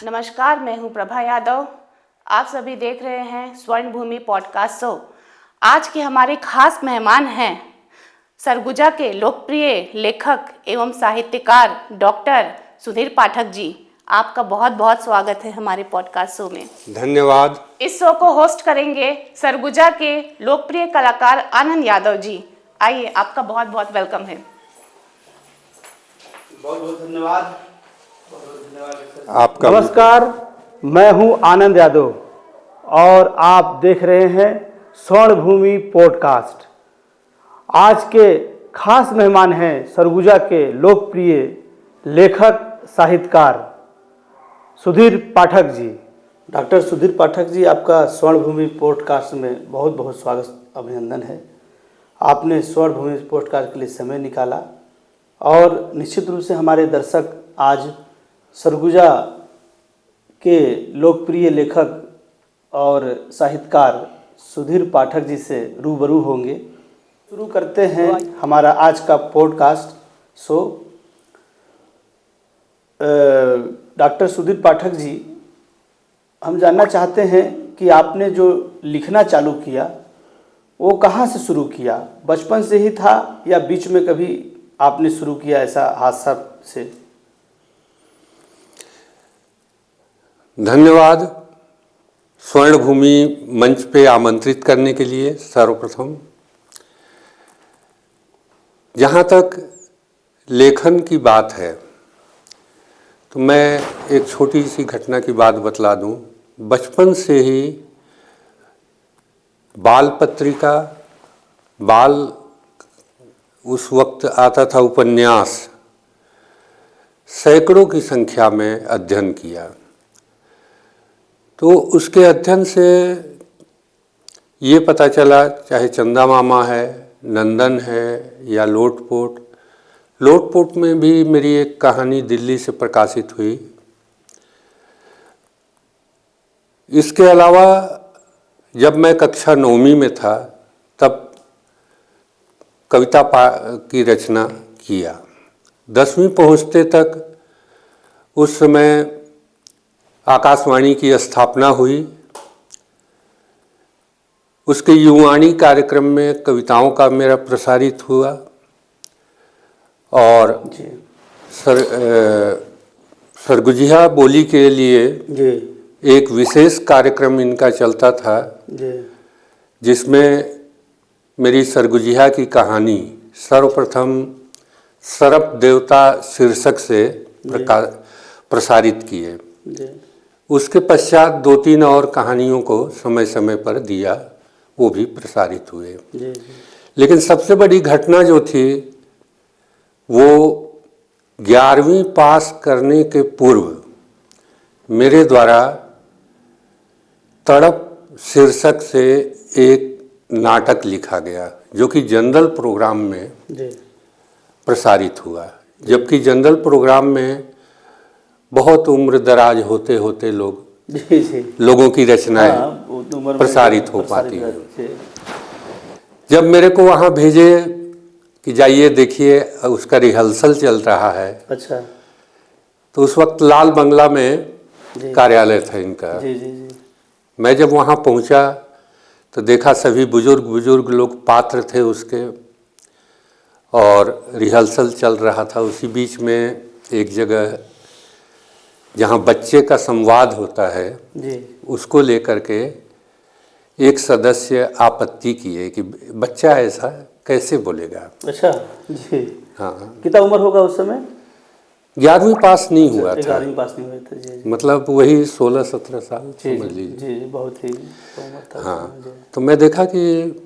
नमस्कार, मैं हूं प्रभा यादव। आप सभी देख रहे हैं स्वर्ण भूमि पॉडकास्ट शो। आज के हमारे खास मेहमान हैं सरगुजा के लोकप्रिय लेखक एवं साहित्यकार डॉक्टर सुधीर पाठक जी। आपका बहुत बहुत स्वागत है हमारे पॉडकास्ट शो में। धन्यवाद। इस शो को होस्ट करेंगे सरगुजा के लोकप्रिय कलाकार आनंद यादव जी। आइए, आपका बहुत बहुत वेलकम है। बहुत बहुत धन्यवाद। आपका नमस्कार, मैं हूं आनंद यादव और आप देख रहे हैं स्वर्ण भूमि पॉडकास्ट। आज के खास मेहमान हैं सरगुजा के लोकप्रिय लेखक साहित्यकार सुधीर पाठक जी। डॉक्टर सुधीर पाठक जी, आपका स्वर्ण भूमि पॉडकास्ट में बहुत बहुत स्वागत, अभिनंदन है। आपने स्वर्ण भूमि पॉडकास्ट के लिए समय निकाला और निश्चित रूप से हमारे दर्शक आज सरगुजा के लोकप्रिय लेखक और साहित्यकार सुधीर पाठक जी से रूबरू होंगे। शुरू करते हैं हमारा आज का podcast show. Doctor Sudhir Pathak ji, हम जानना चाहते हैं कि आपने जो लिखना चालू किया वो कहाँ से शुरू किया? बचपन से ही था या बीच में कभी आपने शुरू किया ऐसा हादसा से? धन्यवाद स्वर्ण भूमि मंच पे आमंत्रित करने के लिए। सर्वप्रथम, जहाँ तक लेखन की बात है तो मैं एक छोटी सी घटना की बात बतला दूं। बचपन से ही बाल पत्रिका, उस वक्त आता था उपन्यास, सैकड़ों की संख्या में अध्ययन किया। तो उसके अध्ययन से ये पता चला, चाहे चंदा मामा है, नंदन है या लोटपोट में भी मेरी एक कहानी दिल्ली से प्रकाशित हुई। इसके अलावा जब मैं कक्षा 9वीं में था तब कविता की रचना किया। 10वीं पहुँचते तक उस समय आकाशवाणी की स्थापना हुई। उसके युवाणी कार्यक्रम में कविताओं का मेरा प्रसारित हुआ और सरगुजिया बोली के लिए एक विशेष कार्यक्रम इनका चलता था जिसमें मेरी सरगुजिया की कहानी सर्वप्रथम सरप देवता शीर्षक से प्रसारित किए। उसके पश्चात 2-3 और कहानियों को समय समय पर दिया, वो भी प्रसारित हुए। लेकिन सबसे बड़ी घटना जो थी वो 11वीं पास करने के पूर्व मेरे द्वारा तड़प शीर्षक से एक नाटक लिखा गया जो कि जनरल प्रोग्राम में प्रसारित हुआ। जबकि जनरल प्रोग्राम में बहुत उम्र दराज होते होते लोगों की रचनाएं प्रसारित हो पाती हैं। जब मेरे को वहाँ भेजे कि जाइए देखिए, उसका रिहर्सल चल रहा है। अच्छा। तो उस वक्त लाल बंगला में कार्यालय था इनका। मैं जब वहाँ पहुँचा तो देखा सभी बुजुर्ग लोग पात्र थे उसके, और रिहर्सल चल रहा था। उसी बीच में एक जगह जहाँ बच्चे का संवाद होता है उसको लेकर के एक सदस्य आपत्ति किए कि बच्चा ऐसा कैसे बोलेगा। अच्छा जी। हाँ। कितना उम्र होगा उस समय? 11वीं पास नहीं हुआ था। 11वीं पास नहीं हुआ था जी। मतलब वही 16-17 साल समझ लीजिए। जी, बहुत ही उम्र था। हाँ। तो मैं देखा कि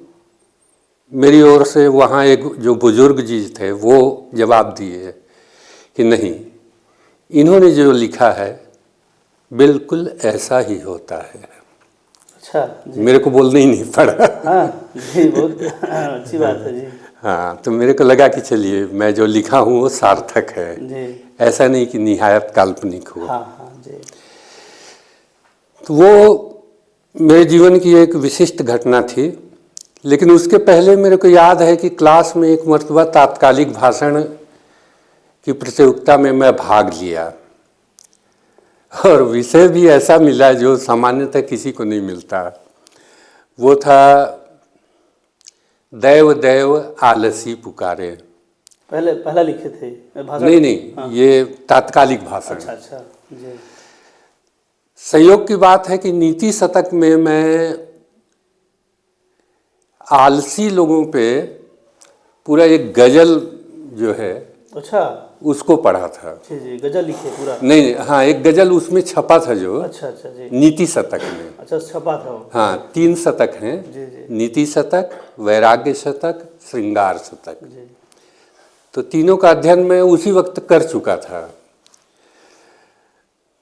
मेरी ओर से वहाँ एक जो बुजुर्ग जी थे वो जवाब दिए कि नहीं, इन्होंने जो लिखा है बिल्कुल ऐसा ही होता है। अच्छा जी। मेरे को बोलना ही नहीं पड़ा। हाँ जी, बहुत अच्छी बात है जी। हाँ, तो मेरे को लगा कि चलिए मैं जो लिखा हूँ वो सार्थक है जी। ऐसा नहीं कि निहायत काल्पनिक हो। हाँ जी। तो वो मेरे जीवन की एक विशिष्ट घटना थी। लेकिन उसके पहले मेरे को याद है कि क्लास में एक मर्तबा तात्कालिक भाषण की प्रतियोगिता में मैं भाग लिया। और विषय भी ऐसा मिला जो सामान्यतः किसी को नहीं मिलता। वो था दैव दैव आलसी पुकारे। पहला लिखे थे भाषा? नहीं, हाँ। ये तात्कालिक भाषण। अच्छा जी। संयोग की बात है कि नीति शतक में मैं आलसी लोगों पे पूरा एक गजल जो है अच्छा उसको पढ़ा था। जी, गजल लिखे पूरा? नहीं, हाँ, एक गजल उसमें छपा था जो अच्छा जी, नीति शतक में। अच्छा, छपा था वो। हाँ, 3 शतक हैं जी। नीति शतक, वैराग्य शतक, श्रृंगार शतक। जी। तो तीनों का अध्ययन मैं उसी वक्त कर चुका था।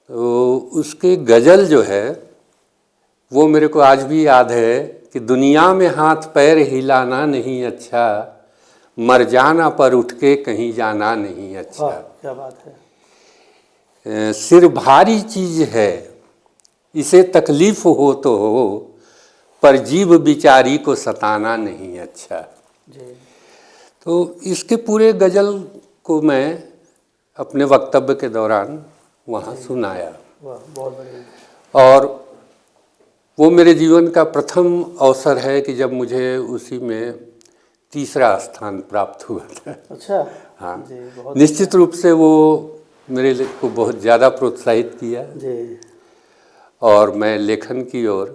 तो उसके गजल जो है वो मेरे को आज भी याद है कि दुनिया में हाथ पैर हिलाना नहीं अच्छा, मर जाना पर उठ के कहीं जाना नहीं अच्छा। क्या बात है। सिर भारी चीज है, इसे तकलीफ हो तो हो, पर जीव बिचारी को सताना नहीं अच्छा। जी। तो इसके पूरे गजल को मैं अपने वक्तव्य के दौरान वहाँ सुनाया। वाह, बहुत बढ़िया। और वो मेरे जीवन का प्रथम अवसर है कि जब मुझे उसी में तीसरा स्थान प्राप्त हुआ था। अच्छा। हाँ जी, बहुत निश्चित रूप से वो मेरे लिए को बहुत ज़्यादा प्रोत्साहित किया जी। और मैं लेखन की ओर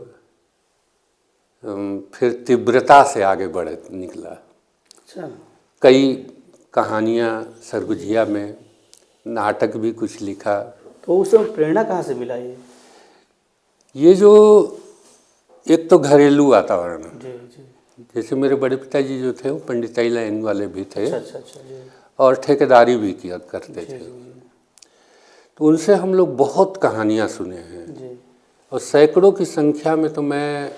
फिर तीव्रता से आगे बढ़ निकला। अच्छा। कई कहानियाँ सरगुजिया में, नाटक भी कुछ लिखा। तो उस समय प्रेरणा कहाँ से मिला ये जो एक तो घरेलू वातावरण, जी। जैसे मेरे बड़े पिताजी जो थे वो पंडिताई लाइन वाले भी थे। अच्छा जी। और ठेकेदारी भी किया करते थे। जी। तो उनसे हम लोग बहुत कहानियाँ सुने हैं जी। और सैकड़ों की संख्या में तो मैं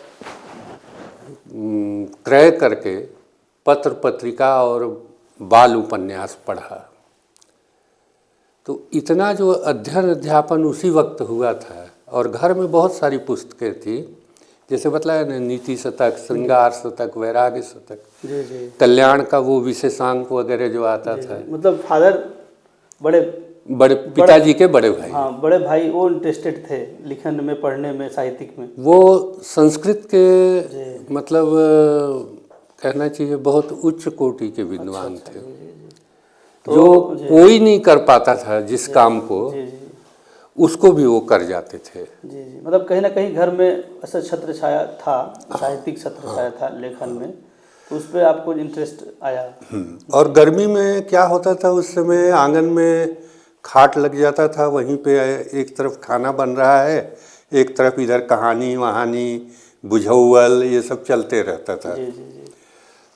क्रय करके पत्र पत्रिका और बाल उपन्यास पढ़ा। तो इतना जो अध्ययन अध्यापन उसी वक्त हुआ था। और घर में बहुत सारी पुस्तकें थी, जैसे बताया ना, नीति शतक, श्रृंगार शतक, वैराग्य शतक, जी। कल्याण का वो विशेषांक वगैरह जो आता था। मतलब फादर बड़े पिताजी के बड़े भाई। हाँ, बड़े भाई वो इंटरेस्टेड थे लिखन में, पढ़ने में, साहित्यिक में। वो संस्कृत के मतलब कहना चाहिए बहुत उच्च कोटि के विद्वान थे। तो जो कोई नहीं कर पाता था जिस काम को, उसको भी वो कर जाते थे। जी। मतलब कहीं ना कहीं घर में ऐसा छत्र छाया था, साहित्यिक छत्र छाया था लेखन में, तो उस पर आपको इंटरेस्ट आया। और गर्मी में क्या होता था उस समय, आंगन में खाट लग जाता था, वहीं पे एक तरफ खाना बन रहा है, एक तरफ इधर कहानी वहानी बुझौल ये सब चलते रहता था। जी।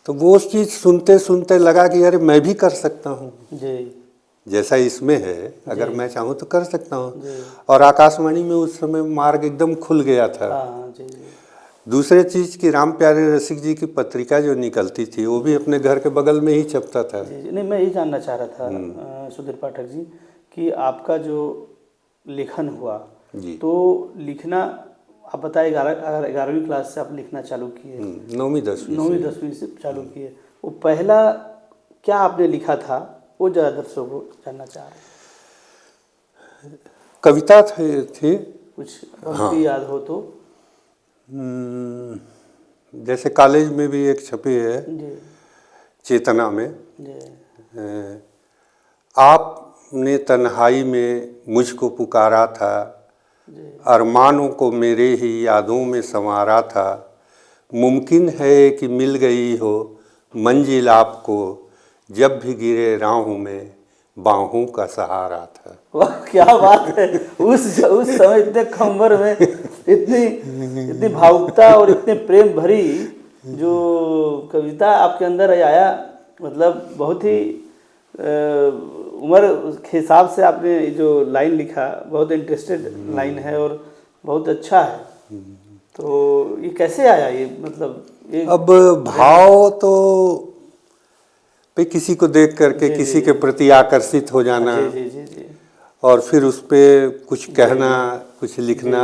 तो वो चीज़ सुनते सुनते लगा कि अरे मैं भी कर सकता हूँ जी। जैसा इसमें है, अगर मैं चाहूँ तो कर सकता हूँ। और आकाशवाणी में उस समय मार्ग एकदम खुल गया था। जी। दूसरे चीज़ की राम प्यारे रसिक जी की पत्रिका जो निकलती थी वो भी अपने घर के बगल में ही छपता था। जी। नहीं, मैं ये जानना चाह रहा था सुधीर पाठक जी कि आपका जो लेखन हुआ तो लिखना आप बताए 11वीं क्लास से आप लिखना चालू किए? 9वीं 10वीं से चालू किए। वो पहला क्या आपने लिखा था वो ज़्यादा दर्शकों को जानना चाह रहे। कविता थी कुछ पंक्ति याद हो तो? जैसे कॉलेज में भी एक छपी है जी। चेतना में, जी। आपने तन्हाई में मुझको पुकारा था, अरमानों को मेरे ही यादों में संवारा था, मुमकिन है कि मिल गई हो मंजिल आपको, जब भी गिरे राहों में बाहों का सहारा था। वाह, क्या बात है। उस समय इतने कम उम्र में इतनी भावुकता और इतने प्रेम भरी जो कविता आपके अंदर आया, मतलब बहुत ही उम्र के हिसाब से आपने जो लाइन लिखा बहुत इंटरेस्टेड लाइन है और बहुत अच्छा है। तो ये कैसे आया ये, मतलब ये अब भाव तो किसी को देख करके किसी के प्रति आकर्षित हो जाना, जी। और फिर उस पर कुछ कहना, कुछ लिखना,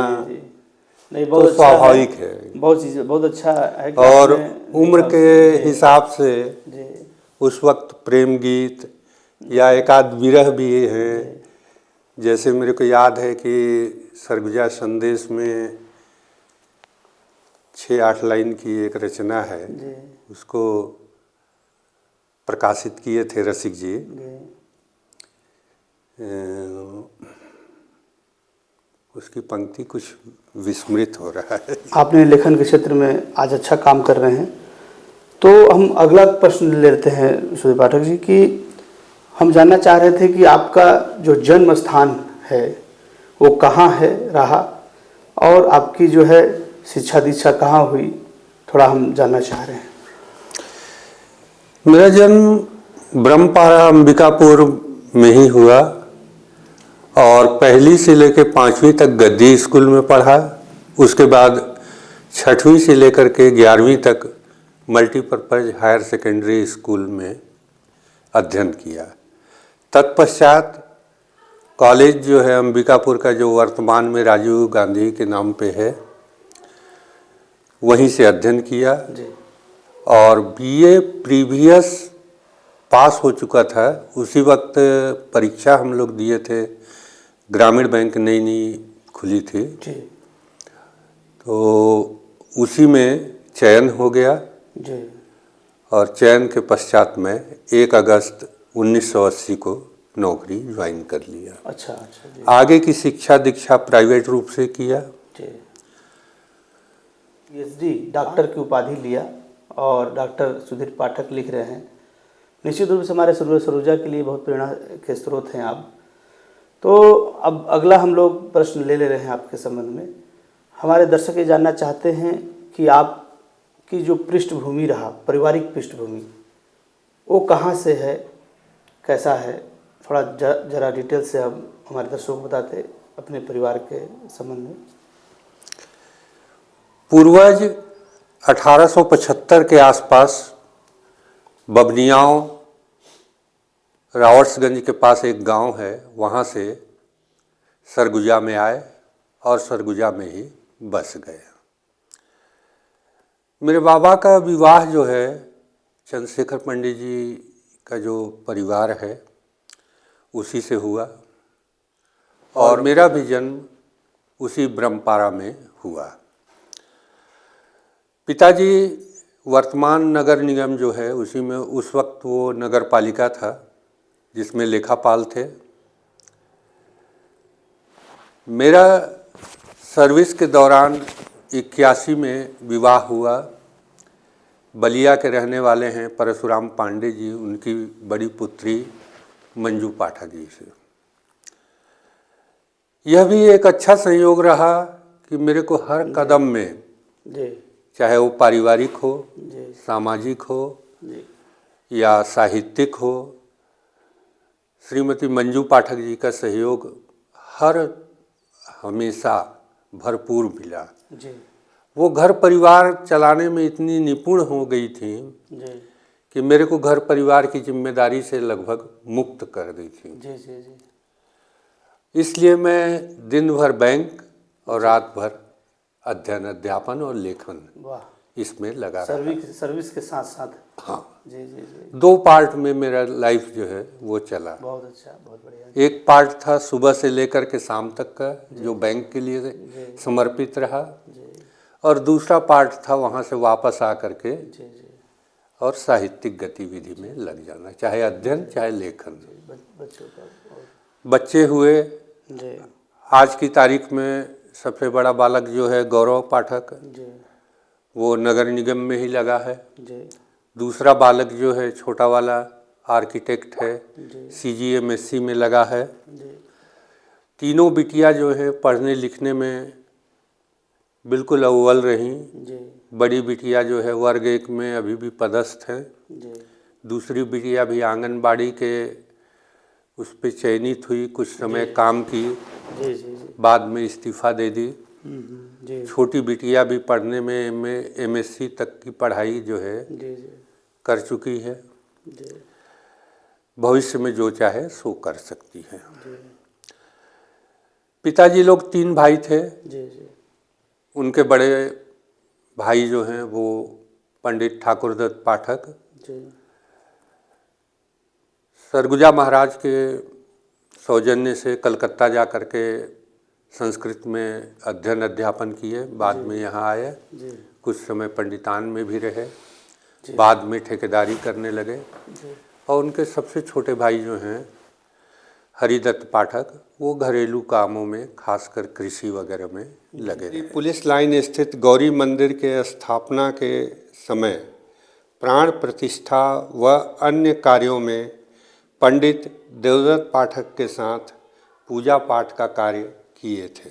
नहीं, बहुत तो स्वाभाविक है। बहुत चीज़ बहुत अच्छा है। और उम्र के हिसाब से उस वक्त प्रेम गीत या एकाध विरह भी है जैसे मेरे को याद है कि सरगुजा संदेश में 6-8 लाइन की एक रचना है, उसको प्रकाशित किए थे रसिक जी। उसकी पंक्ति कुछ विस्मृत हो रहा है। आपने लेखन के क्षेत्र में आज अच्छा काम कर रहे हैं, तो हम अगला प्रश्न लेते हैं सुधीर पाठक जी कि हम जानना चाह रहे थे कि आपका जो जन्म स्थान है वो कहाँ है रहा, और आपकी जो है शिक्षा दीक्षा कहाँ हुई, थोड़ा हम जानना चाह रहे हैं। मेरा जन्म ब्रह्मपारा अंबिकापुर में ही हुआ और पहली से लेकर 5वीं तक गद्दी स्कूल में पढ़ा। उसके बाद 6वीं से लेकर के 11वीं तक मल्टीपर्पज़ हायर सेकेंडरी स्कूल में अध्ययन किया। तत्पश्चात कॉलेज जो है अंबिकापुर का, जो वर्तमान में राजीव गांधी के नाम पे है, वहीं से अध्ययन किया और बीए प्रीवियस पास हो चुका था। उसी वक्त परीक्षा हम लोग दिए थे, ग्रामीण बैंक नई नई खुली थी, तो उसी में चयन हो गया और चयन के पश्चात में 1 अगस्त 1980 को नौकरी ज्वाइन कर लिया। अच्छा जी। आगे की शिक्षा दीक्षा प्राइवेट रूप से किया। पीएचडी डॉक्टर की उपाधि लिया और डॉक्टर सुधीर पाठक लिख रहे हैं। निश्चित रूप से हमारे सरोजा के लिए बहुत प्रेरणा के स्रोत हैं आप। तो अब अगला हम लोग प्रश्न ले रहे हैं आपके संबंध में। हमारे दर्शक ये जानना चाहते हैं कि आपकी जो पृष्ठभूमि रहा, पारिवारिक पृष्ठभूमि, वो कहाँ से है, कैसा है, थोड़ा जरा डिटेल से हम हमारे दर्शकों को बताते अपने परिवार के संबंध में। पूर्वज 1875 के आसपास बबनियाओं, रावर्ट्सगंज के पास एक गांव है, वहाँ से सरगुजा में आए और सरगुजा में ही बस गए। मेरे बाबा का विवाह जो है चंद्रशेखर पंडित जी का जो परिवार है उसी से हुआ और मेरा भी जन्म उसी ब्रह्मपारा में हुआ। पिताजी वर्तमान नगर निगम जो है उसी में, उस वक्त वो नगर पालिका था जिसमें लेखापाल थे। मेरा सर्विस के दौरान 81 में विवाह हुआ। बलिया के रहने वाले हैं परशुराम पांडे जी, उनकी बड़ी पुत्री मंजू पाठक जी से। यह भी एक अच्छा संयोग रहा कि मेरे को हर कदम में, चाहे वो पारिवारिक हो, सामाजिक हो या साहित्यिक हो, श्रीमती मंजू पाठक जी का सहयोग हमेशा भरपूर मिला। वो घर परिवार चलाने में इतनी निपुण हो गई थी कि मेरे को घर परिवार की जिम्मेदारी से लगभग मुक्त कर दी थी। इसलिए मैं दिन भर बैंक और रात भर अध्ययन, अध्यापन और लेखन इसमें लगा रहा। सर्विस के साथ साथ। हाँ जी। 2 पार्ट में मेरा लाइफ जो है वो चला। बहुत अच्छा, बहुत बढ़िया। एक पार्ट था सुबह से लेकर के शाम तक का, जो बैंक के लिए समर्पित रहा, और दूसरा पार्ट था वहाँ से वापस आ करके और साहित्यिक गतिविधि में लग जाना, चाहे अध्ययन चाहे लेखन। बच्चे हुए। आज की तारीख में सबसे बड़ा बालक जो है गौरव पाठक, वो नगर निगम में ही लगा है। दूसरा बालक जो है छोटा वाला आर्किटेक्ट है, CGMSC में लगा है। तीनों बिटिया जो है पढ़ने लिखने में बिल्कुल अव्वल रहीं। बड़ी बिटिया जो है वर्ग 1 में अभी भी पदस्थ है। दूसरी बिटिया भी आंगनबाड़ी के उस पर चयनित हुई, कुछ समय काम की, बाद में इस्तीफा दे दी। छोटी बिटिया भी पढ़ने में MSc तक की पढ़ाई जो है कर चुकी है। भविष्य में जो चाहे सो कर सकती है। पिताजी लोग 3 भाई थे। उनके बड़े भाई जो हैं वो पंडित ठाकुर दत्त पाठक सरगुजा महाराज के सौजन्य से कलकत्ता जा कर के संस्कृत में अध्ययन अध्यापन किए, बाद में यहाँ आए, कुछ समय पंडितान में भी रहे, बाद में ठेकेदारी करने लगे। और उनके सबसे छोटे भाई जो हैं हरिदत्त पाठक, वो घरेलू कामों में खासकर कृषि वगैरह में लगे रहे। पुलिस लाइन स्थित गौरी मंदिर के स्थापना के समय प्राण प्रतिष्ठा व अन्य कार्यों में पंडित देवदत्त पाठक के साथ पूजा पाठ का कार्य किए थे।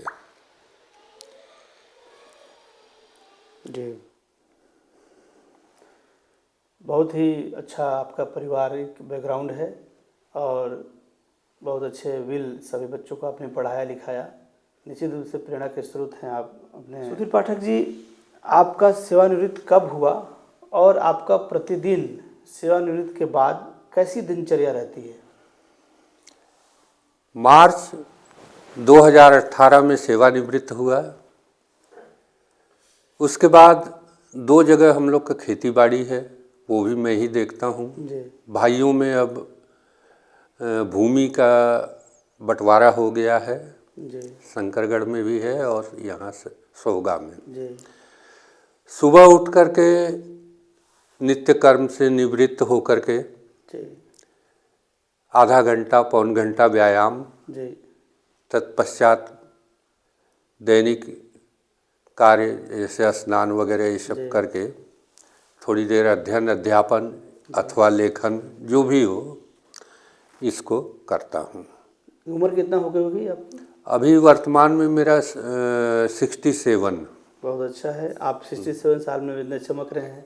जी, बहुत ही अच्छा आपका पारिवारिक बैकग्राउंड है और बहुत अच्छे विल सभी बच्चों को आपने पढ़ाया लिखाया, निश्चित रूप से प्रेरणा के स्रोत हैं आप अपने। सुधीर पाठक जी, आपका सेवानिवृत्त कब हुआ और आपका प्रतिदिन सेवानिवृत्त के बाद कैसी दिनचर्या रहती है? मार्च 2018 में सेवानिवृत्त हुआ। उसके बाद 2 जगह हम लोग का खेती बाड़ी है, वो भी मैं ही देखता हूँ। भाइयों में अब भूमि का बंटवारा हो गया है, शंकरगढ़ में भी है और यहाँ से सोहगा में। सुबह उठ कर के नित्य कर्म से निवृत्त हो कर के आधा घंटा पौन घंटा व्यायाम, तत्पश्चात दैनिक कार्य जैसे स्नान वगैरह ये सब करके थोड़ी देर अध्ययन अध्यापन अथवा लेखन जो भी हो इसको करता हूँ। उम्र कितना हो गई होगी आपकी? अभी वर्तमान में मेरा 67। बहुत अच्छा है, आप 67 साल में इतने चमक रहे हैं,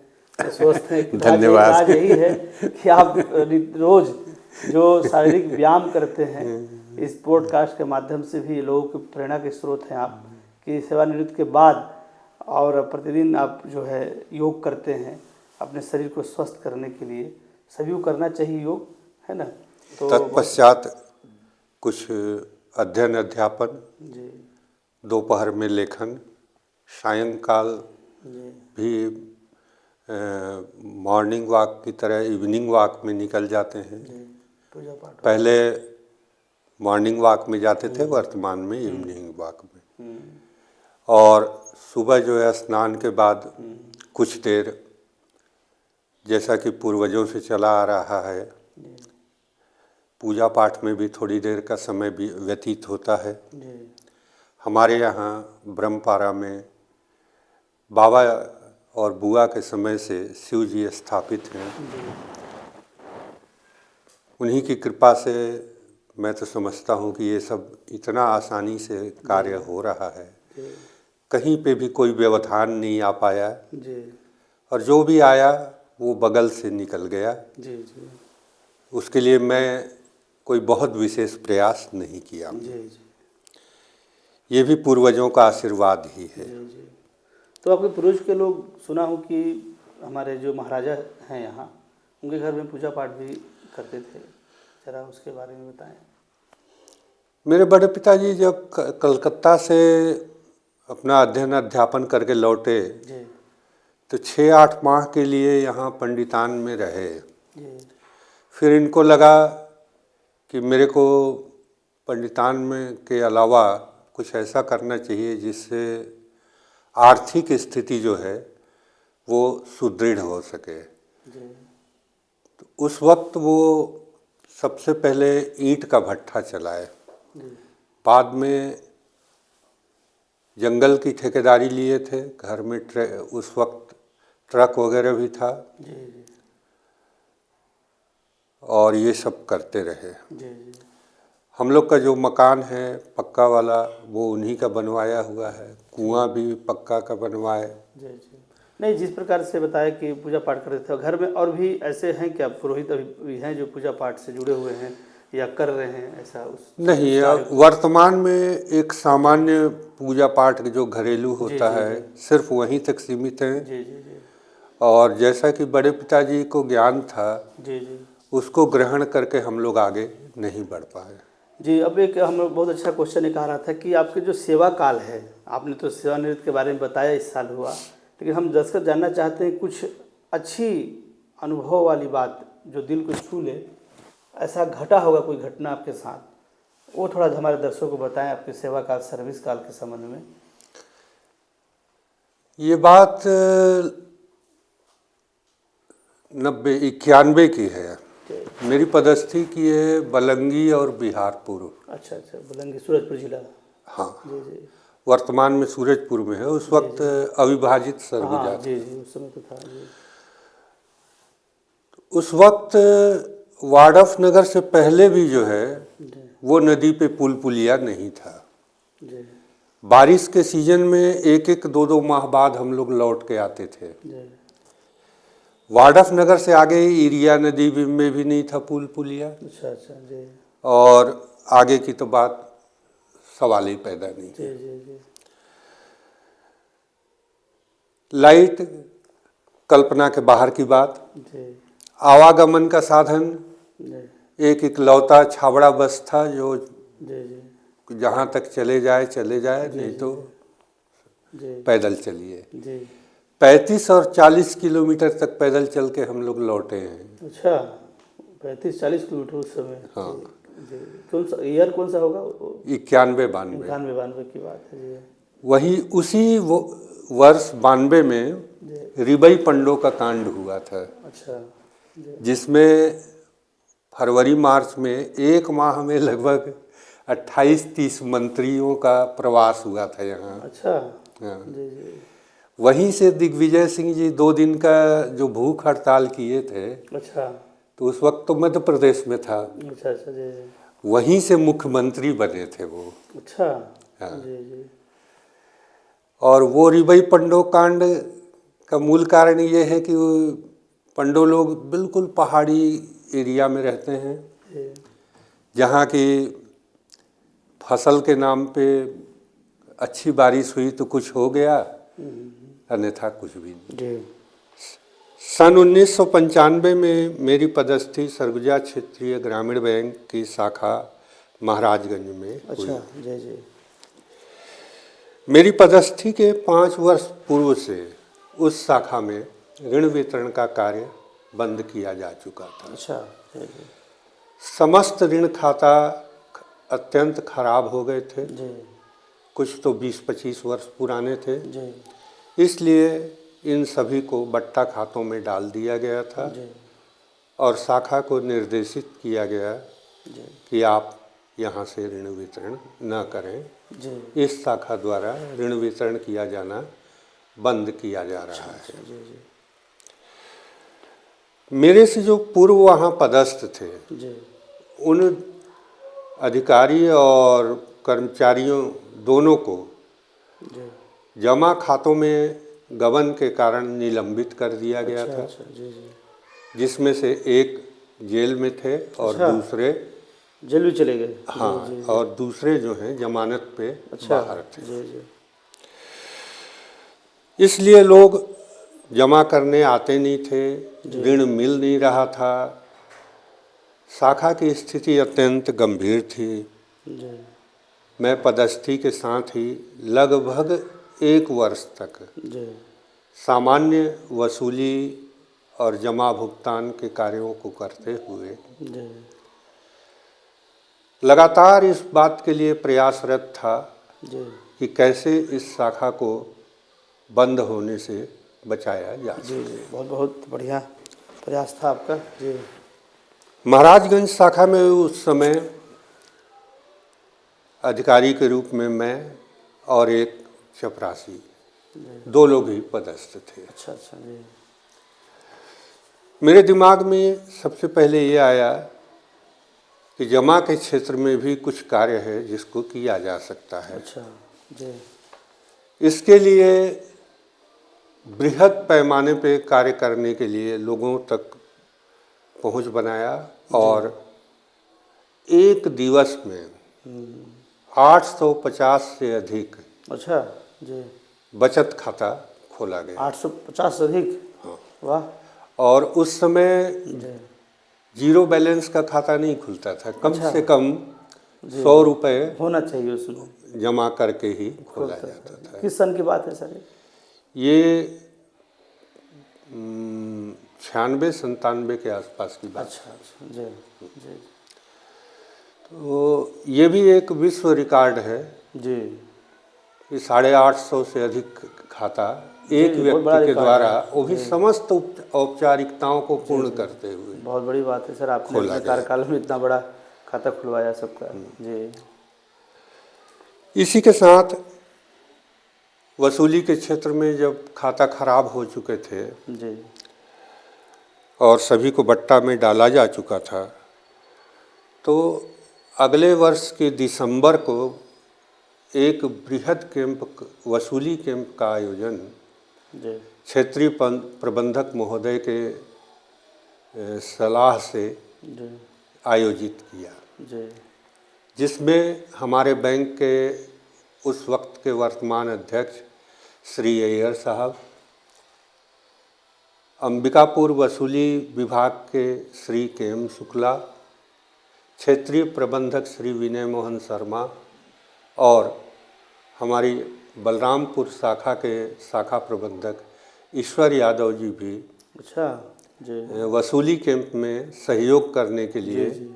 स्वस्थ हैं। धन्यवाद। आज यही है कि आप रोज जो शारीरिक व्यायाम करते हैं, इस पॉडकास्ट के माध्यम से भी लोगों की प्रेरणा के स्रोत हैं आप, कि सेवानिवृत्ति के बाद और प्रतिदिन आप जो है योग करते हैं अपने शरीर को स्वस्थ करने के लिए। सभी को करना चाहिए योग, है ना? तो तत्पश्चात कुछ अध्ययन अध्यापन, दोपहर में लेखन, सायंकाल भी मॉर्निंग वॉक की तरह इवनिंग वॉक में निकल जाते हैं। पहले मॉर्निंग वॉक में जाते थे, वर्तमान में इवनिंग वॉक में। और सुबह जो है स्नान के बाद कुछ देर, जैसा कि पूर्वजों से चला आ रहा है, पूजा पाठ में भी थोड़ी देर का समय भी व्यतीत होता है। हमारे यहाँ ब्रह्मपारा में बाबा और बुआ के समय से शिव जी स्थापित हैं। उन्हीं की कृपा से मैं तो समझता हूँ कि ये सब इतना आसानी से कार्य हो रहा है, कहीं पे भी कोई व्यवधान नहीं आ पाया और जो भी आया वो बगल से निकल गया। उसके लिए मैं कोई बहुत विशेष प्रयास नहीं किया। ये भी पूर्वजों का आशीर्वाद ही है। तो आपके पूर्वज के लोग, सुना हूँ कि हमारे जो महाराजा हैं यहाँ, उनके घर में पूजा पाठ भी करते थे, जरा उसके बारे में बताएं। मेरे बड़े पिताजी जब कलकत्ता से अपना अध्ययन अध्यापन करके लौटे तो 6-8 माह के लिए यहाँ पंडितान में रहे। फिर इनको लगा कि मेरे को पंडितान में के अलावा कुछ ऐसा करना चाहिए जिससे आर्थिक स्थिति जो है वो सुदृढ़ हो सके। तो उस वक्त वो सबसे पहले ईंट का भट्ठा चलाए, बाद में जंगल की ठेकेदारी लिए थे। घर में उस वक्त ट्रक वगैरह भी था और ये सब करते रहे। हम लोग का जो मकान है पक्का वाला, वो उन्हीं का बनवाया हुआ है। कुआं भी पक्का का बनवाए। नहीं, जिस प्रकार से बताया कि पूजा पाठ करते थे, घर में और भी ऐसे हैं क्या पुरोहित अभी हैं जो पूजा पाठ से जुड़े हुए हैं या कर रहे हैं ऐसा? नहीं, वर्तमान में एक सामान्य पूजा पाठ जो घरेलू होता है सिर्फ वहीं तक सीमित है। और जैसा कि बड़े पिताजी को ज्ञान था उसको ग्रहण करके हम लोग आगे नहीं बढ़ पाए। जी, अब एक हम लोग बहुत अच्छा क्वेश्चन एक आ रहा था कि आपके जो सेवा काल है, आपने तो सेवानिवृत्त के बारे में बताया, इस साल हुआ, लेकिन हम दर्शक जानना चाहते हैं कुछ अच्छी अनुभव वाली बात जो दिल को छू ले। ऐसा घटा होगा कोई घटना आपके साथ वो थोड़ा हमारे दर्शकों को बताएं आपके सेवा काल, सर्विस काल के संबंध में। ये बात 91 की है। मेरी पदस्थी की है बलंगी और बिहार पूर्व। अच्छा अच्छा, बलंगी सूरजपुर जिला। हाँ जी जी। वर्तमान में सूरजपुर में है, उस वक्त अविभाजित सरगुजा हाँ था। जी जी, उस समय तो था जी। उस वक्त वार्डफ नगर से पहले भी जो है वो नदी पे पुल पुलिया नहीं था जी बारिश के सीजन में एक एक दो दो माह बाद हम लोग लौट के आते थे। जी। वार्डफ नगर से आगे इरिया नदी में भी नहीं था पुल पुलिया, अच्छा अच्छा जी और आगे की तो बात सवाल ही पैदा नहीं। जी जी जी लाइट कल्पना के बाहर की बात। जी आवागमन का साधन जी एक इकलौता छाबड़ा बस था जो जी जी जहाँ तक चले जाए नहीं तो जी पैदल चलिए। जी। 35 और 40 किलोमीटर तक पैदल चल के हम लोग लौटे हैं। अच्छा, 35-40 किलोमीटर उस समय। हाँ जी। कौन सा ईयर, कौन सा होगा? 91-92 91-92 की बात है जी। वही उसी वर्ष 92 में जी। रिबई पंडो का कांड हुआ था। अच्छा जी। जिसमें फरवरी मार्च में एक माह में लगभग 28-30 मंत्रियों का प्रवास हुआ था यहाँ। अच्छा हाँ। जी जी। वहीं से दिग्विजय सिंह जी 2 दिन का जो भूख हड़ताल किए थे, अच्छा तो उस वक्त तो मध्य प्रदेश में था, अच्छा अच्छा जी जी। वहीं से मुख्यमंत्री बने थे वो। अच्छा हाँ। जी जी और वो रिबई पंडो कांड का मूल कारण ये है कि पंडो लोग बिल्कुल पहाड़ी एरिया में रहते हैं, जी जहाँ की फसल के नाम पे अच्छी बारिश हुई तो कुछ हो गया, अन्यथा कुछ भी नहीं। जी। सन 1995 में मेरी पदस्थी सरगुजा क्षेत्रीय ग्रामीण बैंक की शाखा महाराजगंज में हुई। अच्छा जी जी। मेरी पदस्थी के 5 वर्ष पूर्व से उस शाखा में ऋण वितरण का कार्य बंद किया जा चुका था। अच्छा जी जी समस्त ऋण खाता अत्यंत खराब हो गए थे, जी कुछ तो 20-25 वर्ष पुराने थे। जी इसलिए इन सभी को बट्टा खातों में डाल दिया गया था जी और शाखा को निर्देशित किया गया जी कि आप यहाँ से ऋण वितरण न करें। जी इस शाखा द्वारा ऋण वितरण किया जाना बंद किया जा रहा है। जी जी मेरे से जो पूर्व वहाँ पदस्थ थे, जी उन अधिकारी और कर्मचारियों दोनों को जी। जमा खातों में गबन के कारण निलंबित कर दिया गया अच्छा था, अच्छा जी जी। जिसमें से एक जेल में थे और अच्छा। दूसरे जेल भी चले गए? हाँ जी, जी, और दूसरे जो हैं जमानत पे अच्छा बाहर थे। जी जी इसलिए लोग जमा करने आते नहीं थे, ऋण मिल नहीं रहा था। शाखा की स्थिति अत्यंत गंभीर थी। जी मैं पदस्थी के साथ ही लगभग 1 वर्ष तक जी सामान्य वसूली और जमा भुगतान के कार्यों को करते हुए जी लगातार इस बात के लिए प्रयासरत था जी कि कैसे इस शाखा को बंद होने से बचाया जा सके। जी जी। बहुत बहुत बढ़िया प्रयास था आपका जी। महाराजगंज शाखा में उस समय अधिकारी के रूप में मैं और एक चपरासी, 2 लोग ही पदस्थ थे। अच्छा अच्छा जी मेरे दिमाग में सबसे पहले ये आया कि जमा के क्षेत्र में भी कुछ कार्य है जिसको किया जा सकता है। अच्छा जी इसके लिए बृहद पैमाने पे कार्य करने के लिए लोगों तक पहुंच बनाया और एक दिवस में 850 से अधिक अच्छा जी। बचत खाता खोला गया। 850 से अधिक? हाँ। वाह। और उस समय जी जीरो बैलेंस का खाता नहीं खुलता था, कम अच्छा। से कम 100 रुपये होना चाहिए उसमें, जमा करके ही खोला जाता था। किस सन की बात है सर? ये 96-97 के आसपास की बात। अच्छा अच्छा जी जी तो ये भी एक विश्व रिकॉर्ड है जी कि 850 से अधिक खाता एक जी, बहुत बड़ा व्यक्ति के रिकॉर्ड द्वारा, है। वो भी समस्त औपचारिकताओं को पूर्ण करते हुए बहुत बड़ी बात है सर, आपने खोला अपने गया। कार्यकाल में इतना बड़ा खाता खुलवाया सबका। जी इसी के साथ वसूली के क्षेत्र में जब खाता खराब हो चुके थे जी और सभी को बट्टा में डाला जा चुका था, तो अगले वर्ष के दिसंबर को एक बृहद कैंप, वसूली कैंप का आयोजन जी क्षेत्रीय प्रबंधक महोदय के सलाह से जी आयोजित किया, जी जिसमें हमारे बैंक के उस वक्त के वर्तमान अध्यक्ष श्री अय्यर साहब, अंबिकापुर वसूली विभाग के श्री के एम शुक्ला, क्षेत्रीय प्रबंधक श्री विनय मोहन शर्मा और हमारी बलरामपुर शाखा के शाखा प्रबंधक ईश्वर यादव जी भी अच्छा जी वसूली कैंप में सहयोग करने के लिए जी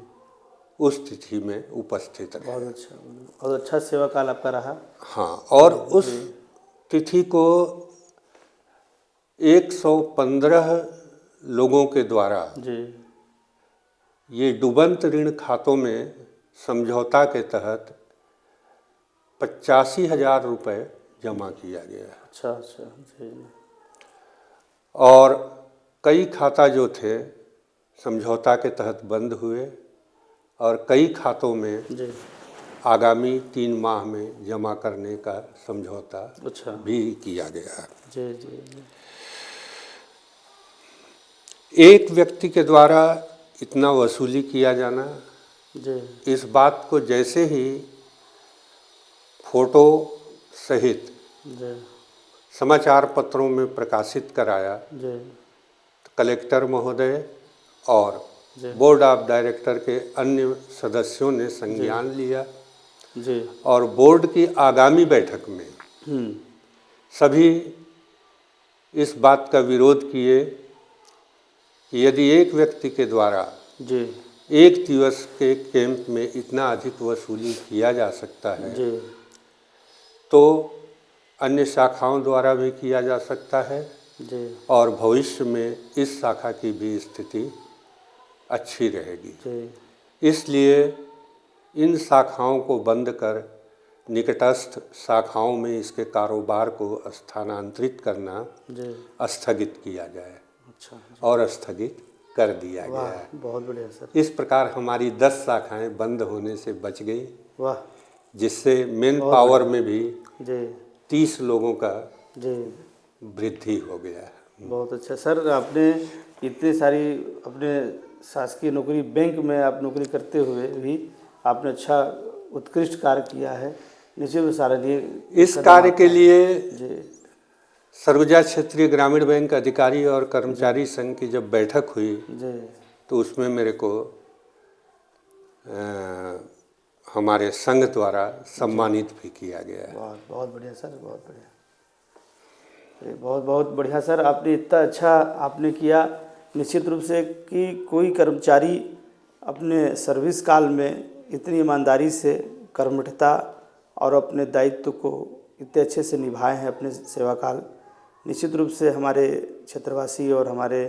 उस तिथि में उपस्थित रहे। बहुत अच्छा सेवा काल आपका रहा। हाँ, और उस तिथि को 115 लोगों के द्वारा जी ये डूबंत ऋण खातों में समझौता के तहत 85,000 रुपये जमा किया गया। अच्छा अच्छा जी और कई खाता जो थे समझौता के तहत बंद हुए और कई खातों में जी आगामी 3 माह में जमा करने का समझौता अच्छा भी किया गया। जी जी जी एक व्यक्ति के द्वारा इतना वसूली किया जाना, जी इस बात को जैसे ही फोटो सहित जी समाचार पत्रों में प्रकाशित कराया, जी तो कलेक्टर महोदय और जी बोर्ड ऑफ डायरेक्टर के अन्य सदस्यों ने संज्ञान लिया जी और बोर्ड की आगामी बैठक में सभी इस बात का विरोध किए कि यदि एक व्यक्ति के द्वारा जी एक दिवस के कैंप में इतना अधिक वसूली किया जा सकता है, जी तो अन्य शाखाओं द्वारा भी किया जा सकता है जी और भविष्य में इस शाखा की भी स्थिति अच्छी रहेगी। जी इसलिए इन शाखाओं को बंद कर निकटस्थ शाखाओं में इसके कारोबार को स्थानांतरित करना जी स्थगित किया जाए अच्छा और स्थगित कर दिया गया वाह है। बहुत बढ़िया सर। इस प्रकार हमारी 10 शाखाएं बंद होने से बच गई, वाह जिससे मेन पावर में भी जी 30 लोगों का जी वृद्धि हो गया। बहुत अच्छा सर। आपने इतनी सारी अपने शासकीय नौकरी, बैंक में आप नौकरी करते हुए भी आपने अच्छा उत्कृष्ट कार्य किया है। निश्चित में सराहनीय इस कार्य के लिए जी सरगुजा क्षेत्रीय ग्रामीण बैंक अधिकारी और कर्मचारी संघ की जब बैठक हुई जी तो उसमें मेरे को हमारे संघ द्वारा सम्मानित भी किया गया है। बहुत बहुत बढ़िया सर, बहुत बढ़िया, बहुत बहुत बढ़िया सर। आपने इतना अच्छा आपने किया निश्चित रूप से कि कोई कर्मचारी अपने सर्विस काल में इतनी ईमानदारी से, कर्मठता और अपने दायित्व को इतने अच्छे से निभाए हैं अपने सेवा काल। निश्चित रूप से हमारे क्षेत्रवासी और हमारे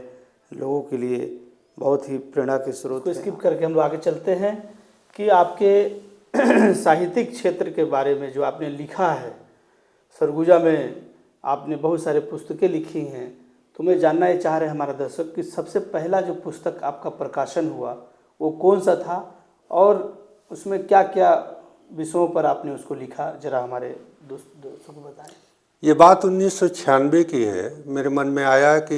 लोगों के लिए बहुत ही प्रेरणा के स्रोत को स्किप करके हम लोग आगे चलते हैं कि आपके साहित्यिक क्षेत्र के बारे में जो आपने लिखा है। सरगुजा में आपने बहुत सारे पुस्तकें लिखी हैं, तो मैं जानना ये चाह रहे हैं हमारा दर्शक कि सबसे पहला जो पुस्तक आपका प्रकाशन हुआ वो कौन सा था और उसमें क्या क्या विषयों पर आपने उसको लिखा, जरा हमारे दोस्तों को बताएं। ये बात 1996 की है। मेरे मन में आया कि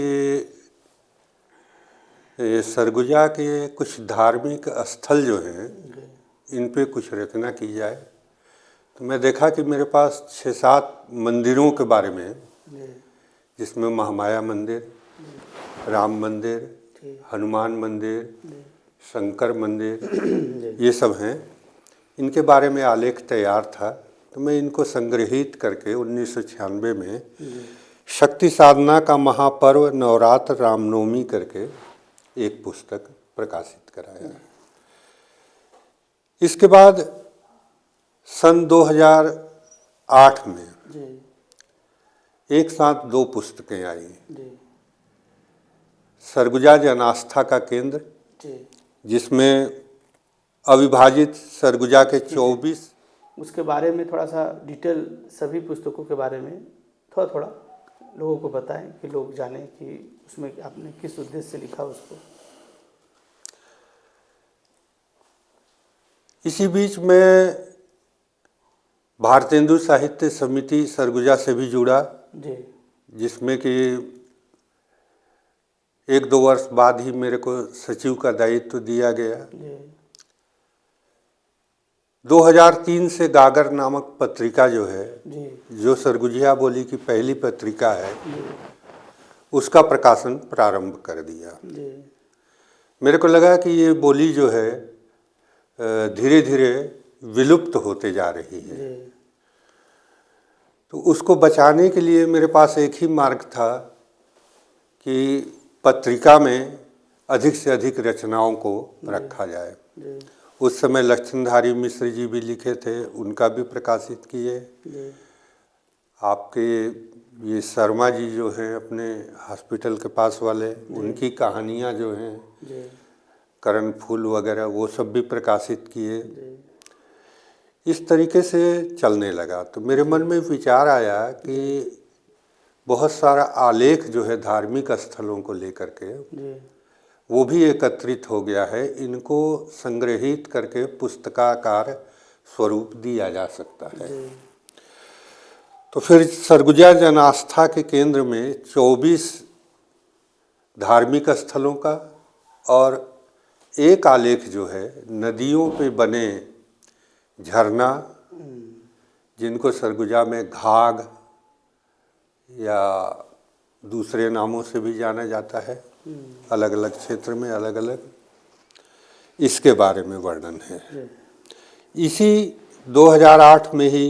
ये सरगुजा के कुछ धार्मिक स्थल जो हैं इन पे कुछ रचना की जाए। तो मैं देखा कि मेरे पास 6-7 मंदिरों के बारे में, जिसमें महामाया मंदिर, राम मंदिर, हनुमान मंदिर, शंकर मंदिर, ये सब हैं, इनके बारे में आलेख तैयार था। तो मैं इनको संग्रहित करके 1996 में शक्ति साधना का महापर्व नवरात्र रामनवमी करके एक पुस्तक प्रकाशित कराया। इसके बाद सन 2008 में जी एक साथ 2 पुस्तकें आई। जी सरगुजा जन आस्था का केंद्र, जी जिसमें अविभाजित सरगुजा के 24, उसके बारे में थोड़ा सा डिटेल, सभी पुस्तकों के बारे में थोड़ा थोड़ा लोगों को बताएं कि लोग जानें कि उसमें आपने किस उद्देश्य से लिखा उसको। इसी बीच में भारतेंदु साहित्य समिति सरगुजा से भी जुड़ा, जी जिसमें कि 1-2 वर्ष बाद ही मेरे को सचिव का दायित्व दिया गया। जी 2003 से गागर नामक पत्रिका जो है, जी जो सरगुजिया बोली की पहली पत्रिका है, जी उसका प्रकाशन प्रारंभ कर दिया। जी मेरे को लगा कि ये बोली जो है धीरे धीरे विलुप्त होते जा रही है। जी तो उसको बचाने के लिए मेरे पास एक ही मार्ग था कि पत्रिका में अधिक से अधिक रचनाओं को रखा जाए। जी उस समय लक्षणधारी मिश्र जी भी लिखे थे, उनका भी प्रकाशित किए। जी आपके ये शर्मा जी जो हैं अपने हॉस्पिटल के पास वाले, उनकी कहानियाँ जो हैं, जी करण फूल वगैरह, वो सब भी प्रकाशित किए। जी इस तरीके से चलने लगा। तो मेरे मन में विचार आया कि बहुत सारा आलेख जो है धार्मिक स्थलों को लेकर के, जी वो भी एकत्रित हो गया है। इनको संग्रहित करके पुस्तकाकार स्वरूप दिया जा सकता है। जी तो फिर सरगुजा जन आस्था के केंद्र में 24 धार्मिक स्थलों का और एक आलेख जो है नदियों पे बने झरना, जिनको सरगुजा में घाघ या दूसरे नामों से भी जाना जाता है, अलग अलग क्षेत्र में अलग अलग, इसके बारे में वर्णन है। इसी 2008 में ही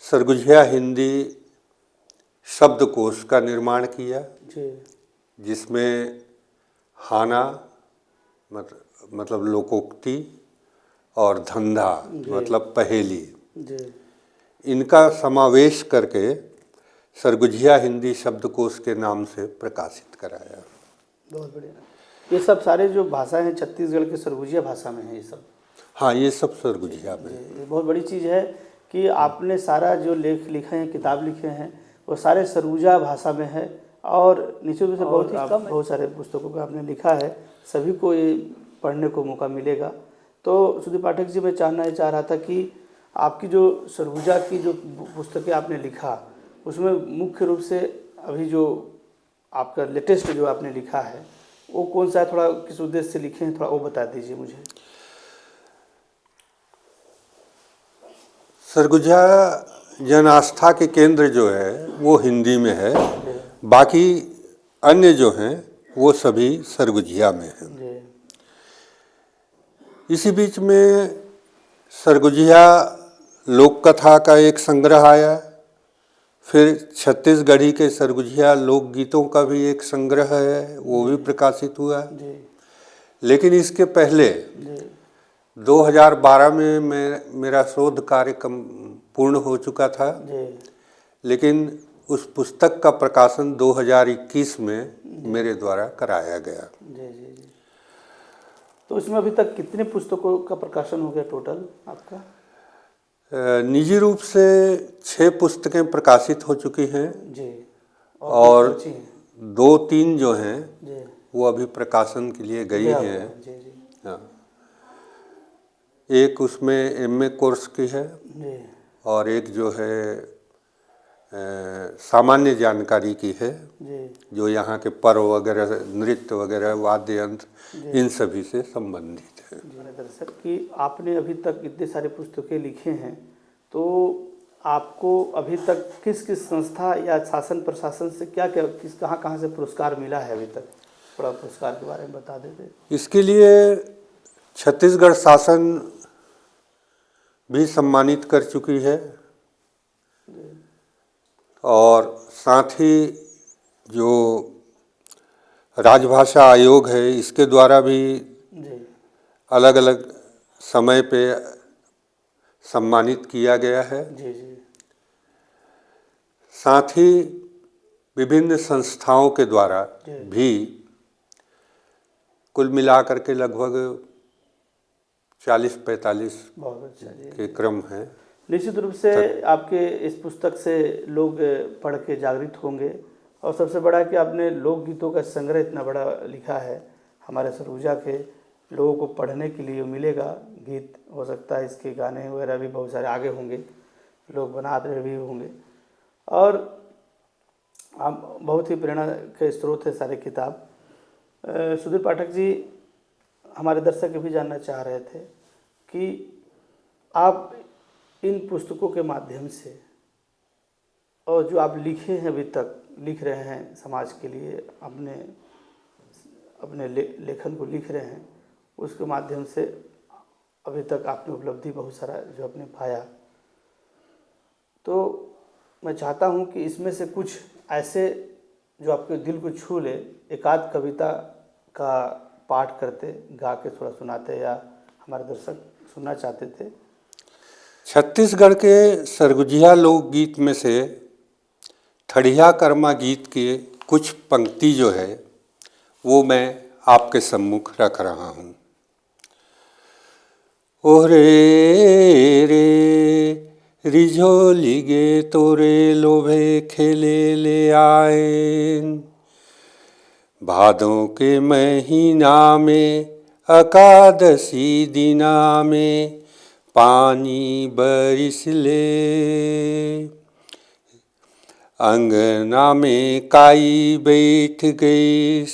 सरगुजिया हिंदी शब्दकोश का निर्माण किया, जी जिसमें हाना मतलब लोकोक्ति और धंधा मतलब पहेली, जी इनका समावेश करके सरगुजिया हिंदी शब्दकोश के नाम से प्रकाशित कराया। बहुत बढ़िया। ये सब सारे जो भाषा हैं छत्तीसगढ़ के सरगुजिया भाषा में है ये सब? हाँ, ये सब सरगुजिया में। ये बहुत बड़ी चीज़ है कि आपने सारा जो लेख लिखे हैं, किताब लिखे हैं, वो सारे सरगुजा भाषा में है और निश्चित रूप से बहुत सारे पुस्तकों का आपने लिखा है, सभी को ये पढ़ने को मौका मिलेगा। तो सुधीर पाठक जी, मैं चाह रहा था कि आपकी जो सरगुजा की जो पुस्तकें आपने लिखा, उसमें मुख्य रूप से अभी जो आपका लेटेस्ट जो आपने लिखा है वो कौन सा है, थोड़ा किस उद्देश्य से लिखे हैं, थोड़ा वो बता दीजिए मुझे। सरगुजा जन आस्था के केंद्र जो है वो हिंदी में है, बाकी अन्य जो हैं वो सभी सरगुजिया में हैं। इसी बीच में सरगुजिया लोक कथा का एक संग्रह आया, फिर छत्तीसगढ़ी के सरगुजिया लोकगीतों का भी एक संग्रह है, वो भी प्रकाशित हुआ। लेकिन इसके पहले 2012 में मेरा शोध कार्य पूर्ण हो चुका था, लेकिन उस पुस्तक का प्रकाशन 2021 में मेरे द्वारा कराया गया। तो इसमें अभी तक कितने पुस्तकों का प्रकाशन हो गया टोटल आपका? निजी रूप से 6 पुस्तकें प्रकाशित हो चुकी हैं जी, और 2-3 जो हैं वो अभी प्रकाशन के लिए गई हैं। जी जी। हाँ, एक उसमें MA कोर्स की है जी। और एक जो है सामान्य जानकारी की है जी। जो यहाँ के पर्व वगैरह, नृत्य वगैरह, वाद्य यंत्र, इन सभी से संबंधित है। दरअसल कि आपने अभी तक इतने सारे पुस्तकें लिखे हैं, तो आपको अभी तक किस किस संस्था या शासन प्रशासन से क्या क्या कहाँ से पुरस्कार मिला है अभी तक? थोड़ा पुरस्कार के बारे में बता देते। इसके लिए छत्तीसगढ़ शासन भी सम्मानित कर चुकी है और साथ ही जो राजभाषा आयोग है इसके द्वारा भी अलग अलग समय पे सम्मानित किया गया है। जी जी। साथ ही विभिन्न संस्थाओं के द्वारा भी कुल मिलाकर के लगभग 40-45 बहुत अच्छा जी। के क्रम हैं। निश्चित रूप से आपके इस पुस्तक से लोग पढ़ के जागृत होंगे, और सबसे बड़ा कि आपने लोकगीतों का संग्रह इतना बड़ा लिखा है, हमारे सरगुजा के लोगों को पढ़ने के लिए मिलेगा। गीत हो सकता है इसके गाने वगैरह भी बहुत सारे आगे होंगे, लोग बना रहे भी होंगे, और आप बहुत ही प्रेरणा के स्रोत है सारे किताब। सुधीर पाठक जी, हमारे दर्शक भी जानना चाह रहे थे कि आप इन पुस्तकों के माध्यम से, और जो आप लिखे हैं अभी तक लिख रहे हैं समाज के लिए, अपने लेखन को लिख रहे हैं, उसके माध्यम से अभी तक आपने उपलब्धि बहुत सारा जो आपने पाया, तो मैं चाहता हूं कि इसमें से कुछ ऐसे जो आपके दिल को छू ले, एक आध कविता का पाठ करते, गा के थोड़ा सुनाते, या हमारे दर्शक सुनना चाहते थे। छत्तीसगढ़ के सरगुजिया लोकगीत में से ठड़िया कर्मा गीत के कुछ पंक्ति जो है वो मैं आपके सम्मुख रख रहा हूँ। ओरे रे रिझोली गे तोरे लोभे खेले ले आए, भादों के महीना में एकादशी दिना में पानी बरिस ले, अंगना में काई बैठ गई,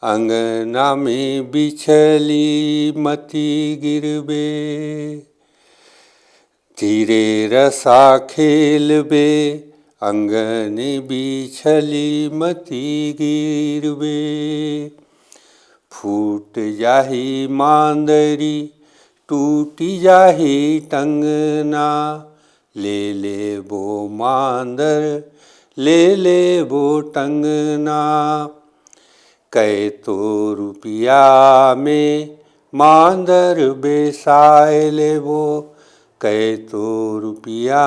अंगना में बिछली मती गिरबे, धीरे रसा खेलबे, अंगने बिछली मती गिरबे, फूट जाही मांदरी टूटी जाही टंगना, ले ले वो मांदर ले ले वो टंगना, कै तो रुपया में मांदर बेसाए ले वो, कै तो रुपया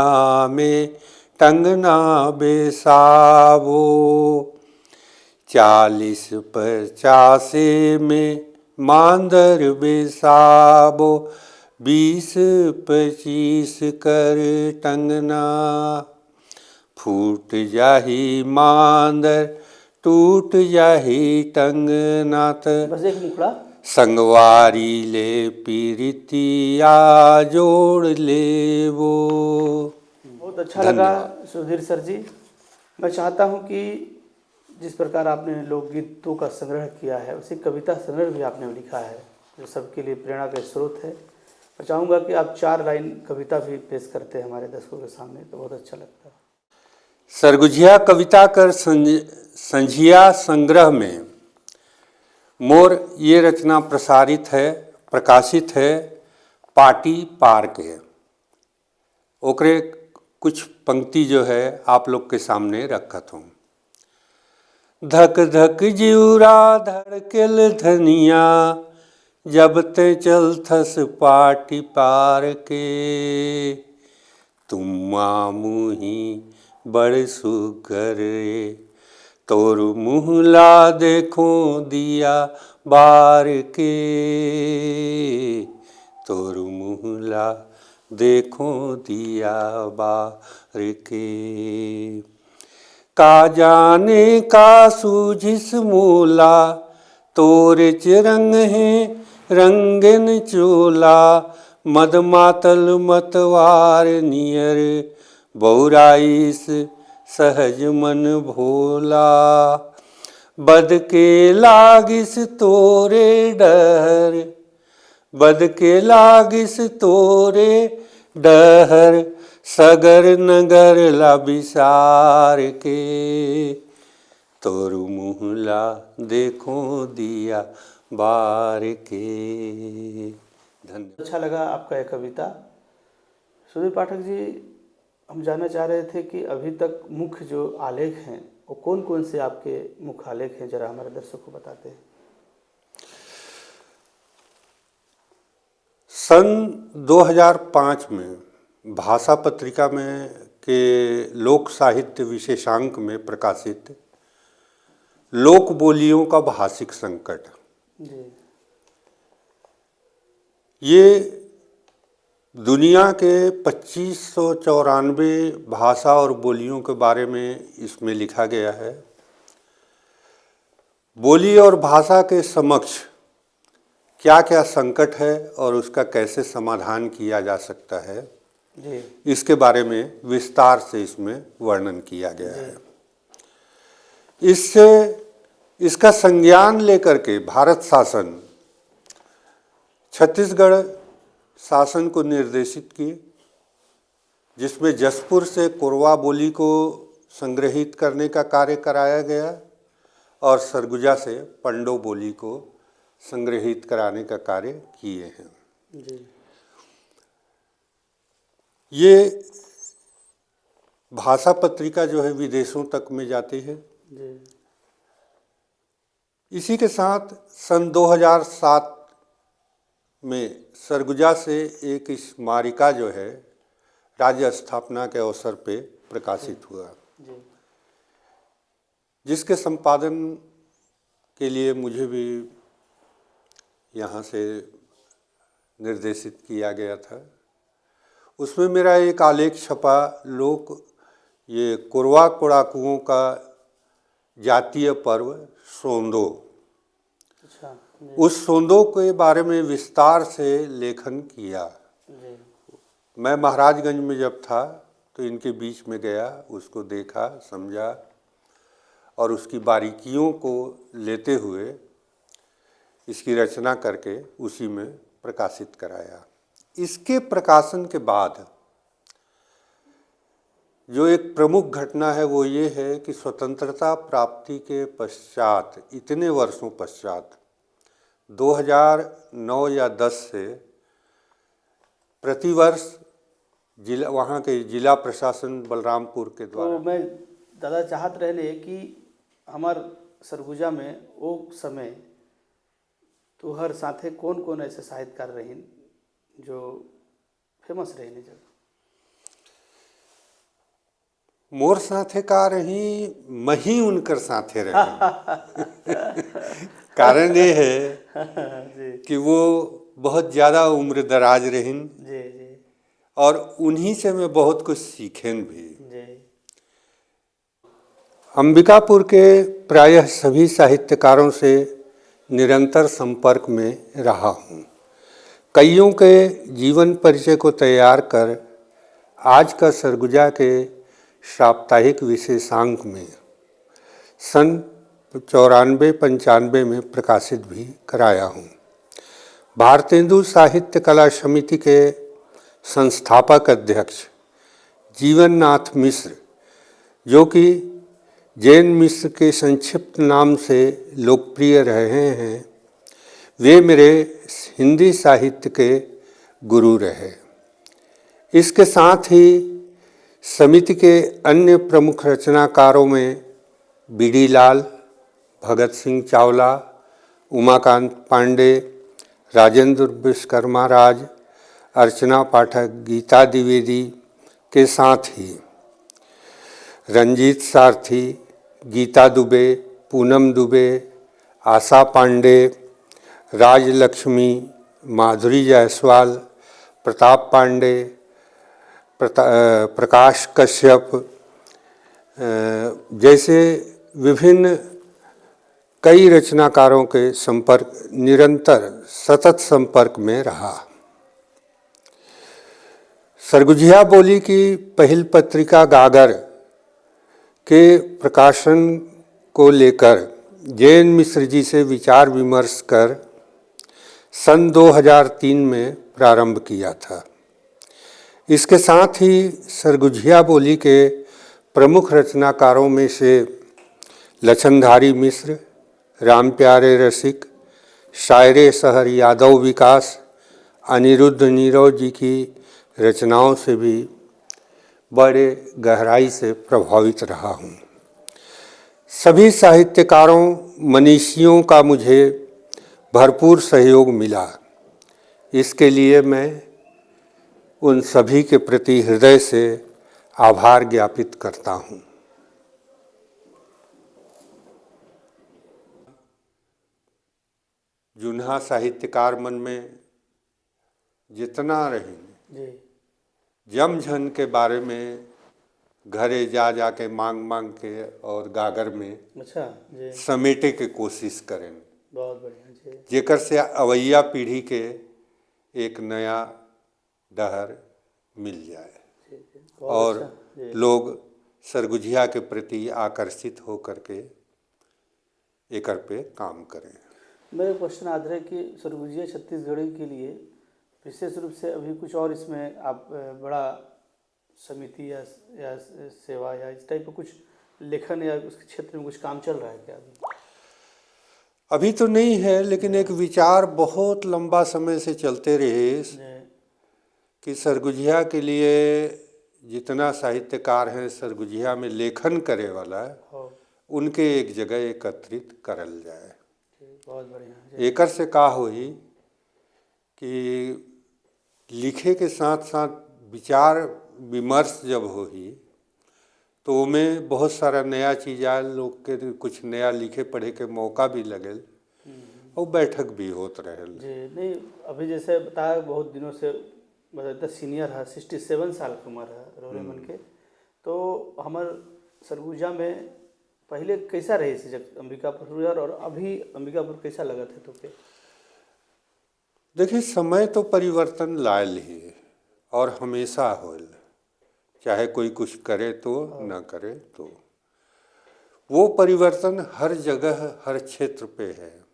में टंगना बेसावो, 40-50 में मांदर बेसाबो, 20-25 कर टंगना, फूट जाही मांदर टूट जाही टंगना, बस एक मुखड़ा, संगवारी ले पीरितिया जोड़ ले वो। बहुत अच्छा लगा सुधीर सर जी। मैं चाहता हूं कि जिस प्रकार आपने लोकगीतों का संग्रह किया है, उसी कविता संग्रह भी आपने लिखा है जो सबके लिए प्रेरणा का स्रोत है। मैं चाहूँगा कि आप 4 लाइन कविता भी पेश करते हैं हमारे दर्शकों के सामने, तो बहुत अच्छा लगता है। सरगुजिया कविता कर संझिया संग्रह में मोर ये रचना प्रकाशित है पाटी पार के। ओकरे कुछ पंक्ति जो है आप लोग के सामने रखत हूँ। धक धक जिउरा धड़केल धनिया, जब ते चलथस पाटी पार के, तुम्मा मुही बड़ सुगर रे, तोर मुहला देखो दिया बार के, तोर मुहला देखो दिया बार के, का जाने का सूझिस मूला, तोरे चिरंग है रंगन चोला, मद मातल मतवार नियर, बौराइस सहज मन भोला, बद के लागिस तोरे डहर, बद के लागिस तोरे डहर, सगर नगर ला बिसार के, तोर मुहला देखो दिया बार के। धन्यवाद। अच्छा लगा आपका यह कविता। सुधीर पाठक जी, हम जानना चाह रहे थे कि अभी तक मुख्य जो आलेख हैं वो कौन कौन से आपके मुख्य आलेख हैं, जरा हमारे दर्शकों को बताते हैं। सन 2005 में भाषा पत्रिका में के लोक साहित्य विशेषांक में प्रकाशित लोक बोलियों का भाषिक संकट, ये दुनिया के 2594 भाषा और बोलियों के बारे में इसमें लिखा गया है। बोली और भाषा के समक्ष क्या क्या संकट है और उसका कैसे समाधान किया जा सकता है, इसके बारे में विस्तार से इसमें वर्णन किया गया है। इससे इसका संज्ञान लेकर के भारत शासन छत्तीसगढ़ शासन को निर्देशित किए, जिसमें जसपुर से कोरवा बोली को संग्रहित करने का कार्य कराया गया और सरगुजा से पंडो बोली को संग्रहित कराने का कार्य किए हैं। ये भाषा पत्रिका जो है विदेशों तक में जाती है। इसी के साथ सन 2007 में सरगुजा से एक स्मारिका जो है राज्य स्थापना के अवसर पे प्रकाशित हुआ, जिसके संपादन के लिए मुझे भी यहाँ से निर्देशित किया गया था। उसमें मेरा एक आलेख छपा, लोक ये कोरवा कोड़ाकुओं का जातीय पर्व सोंदो। उस सोंदो के बारे में विस्तार से लेखन किया। मैं महाराजगंज में जब था तो इनके बीच में गया, उसको देखा, समझा और उसकी बारीकियों को लेते हुए इसकी रचना करके उसी में प्रकाशित कराया। इसके प्रकाशन के बाद जो एक प्रमुख घटना है वो ये है कि स्वतंत्रता प्राप्ति के पश्चात, इतने वर्षों पश्चात 2009 या 10 से प्रतिवर्ष जिला, वहाँ के जिला प्रशासन बलरामपुर के द्वारा, तो मैं दादा चाहत रहे कि हमार सरगुजा में वो समय तो हर साथे कौन कौन ऐसे साहित्यकार रहे जो फेमस रहे जगह? मोर साथे का रही, मही उनकर साथे रहे। कारण ये है कि वो बहुत ज़्यादा उम्र दराज रहीन और उन्हीं से मैं बहुत कुछ सीखेन भी। अंबिकापुर के प्रायः सभी साहित्यकारों से निरंतर संपर्क में रहा हूँ। कईयों के जीवन परिचय को तैयार कर आज का सरगुजा के साप्ताहिक विशेषांक में सन 94-95 में प्रकाशित भी कराया हूँ। भारतेंदु साहित्य कला समिति के संस्थापक अध्यक्ष जीवननाथ मिश्र, जो कि जैन मिश्र के संक्षिप्त नाम से लोकप्रिय रहे हैं, वे मेरे हिंदी साहित्य के गुरु रहे। इसके साथ ही समिति के अन्य प्रमुख रचनाकारों में बीडी लाल, भगत सिंह चावला, उमाकांत पांडे, राजेंद्र विश्वकर्मा राज, अर्चना पाठक, गीता द्विवेदी के साथ ही रंजीत सारथी, गीता दुबे, पूनम दुबे, आशा पांडे, राजलक्ष्मी, माधुरी जायसवाल, प्रताप पांडे, प्रकाश कश्यप जैसे विभिन्न कई रचनाकारों के निरंतर सतत संपर्क में रहा। सरगुजिया बोली की पहल पत्रिका गागर के प्रकाशन को लेकर जैन मिश्र जी से विचार विमर्श कर सन 2003 में प्रारंभ किया था। इसके साथ ही सरगुजिया बोली के प्रमुख रचनाकारों में से लछनधारी मिश्र, रामप्यारे रसिक, शायरे शहर यादव विकास, अनिरुद्ध नीरव जी की रचनाओं से भी बड़े गहराई से प्रभावित रहा हूँ। सभी साहित्यकारों, मनीषियों का मुझे भरपूर सहयोग मिला। इसके लिए मैं उन सभी के प्रति हृदय से आभार ज्ञापित करता हूँ। जुन्हा साहित्यकार मन में जितना रही जमझन के बारे में घरे जा के मांग के और गागर में अच्छा जी, समेटे के कोशिश करें। बहुत बढ़िया जी। जेकर से अवैया पीढ़ी के एक नया डहर मिल जाए और अच्छा लोग सरगुजिया के प्रति आकर्षित हो करके एकर पे काम करें। मेरा क्वेश्चन आदर है कि सरगुजिया छत्तीसगढ़ी के लिए विशेष रूप से अभी कुछ और इसमें आप बड़ा समिति या सेवा या इस टाइप का कुछ लेखन या उसके क्षेत्र में कुछ काम चल रहा है क्या अभी तो नहीं है, लेकिन एक विचार बहुत लंबा समय से चलते रहे कि सरगुजिया के लिए जितना साहित्यकार हैं सरगुजिया में लेखन करे वाला उनके एक जगह एकत्रित करल जाए। बहुत बढ़िया। एकर से का होई कि लिखे के साथ साथ विचार विमर्श जब होई तो में बहुत सारा नया चीज आयल, लोग के कुछ नया लिखे पढ़े के मौका भी लगल और बैठक भी होत रहल जी। नहीं अभी जैसे बताया बहुत दिनों से मतलब सीनियर है, 67 साल की उम्र है रोरे मन के, तो हमार सरगुजा में पहले कैसा रही थी जब अंबिकापुर और अभी अंबिकापुर कैसा लगा था तो के? देखिए समय तो परिवर्तन लायल ही और हमेशा होल, चाहे कोई कुछ करे तो न करे तो वो परिवर्तन हर जगह हर क्षेत्र पे है।